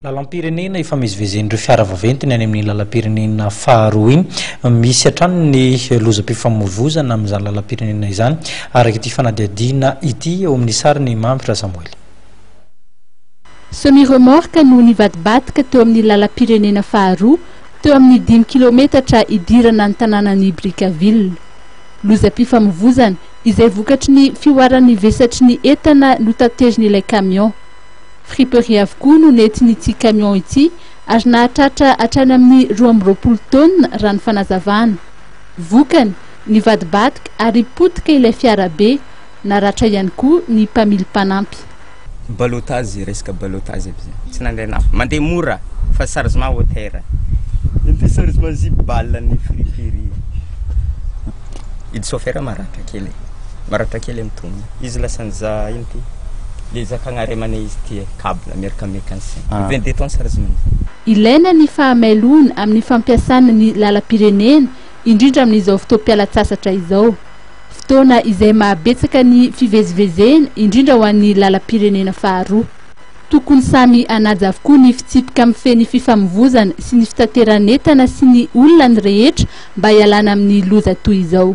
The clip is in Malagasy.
Lalam-pirenena efa mizivezen'ireo fiara vaventy ny any amin'ny lalam-pirenena faharoa iny misy hatrany ny lozam-pifamoivoizana amin'izany lalam-pirenena izany araka ity fanadihadiana ity eo amin'ny sariny Mampitra Samuel. Semi-remorque no nivadibadika teo amin'ny lalam-pirenena faharoa teo amin'ny 5 kilometatra idirana ny tanànan'i Brickaville. Lozam-pifamoivoizana izay vokatry ny fioaran'ny vesatry ny entana no tatezin'ilay camion. Friperie avokoa no nentin'ity camion ity ary nahatratra hatrany amin'ny 12 tonnes raha ny fanazavana. Vokany nivadibadika ary potika ilay fiara be, naratra ihany koa ny mpamily mpanampy. Balotage resaka balotage tsy nandeha mandeha mora fa chargement hauteur ny chargement zibal ny friperie idy chauffeur maratra kely mitony izy lasanza inty les akangaremana izy ty câble miaraka mécanicien 22 tonnes chargement. Ilaina ny fahamelona amin'ny fampiasana ny lalam-pirenena indrindra amin'izao fotoam-pialatsasatra izao. Fotoana izay mahabetsaka ny fivezivezena indrindra ho an'ny lalam-pirenena faharoa. Tokony samy anaja avokoa ny fitsipika amin'ny feny fifamoivoizana sy ny fitateran'entana sy ny olona ny rehetra mba hialana amin'ny loza toy izao.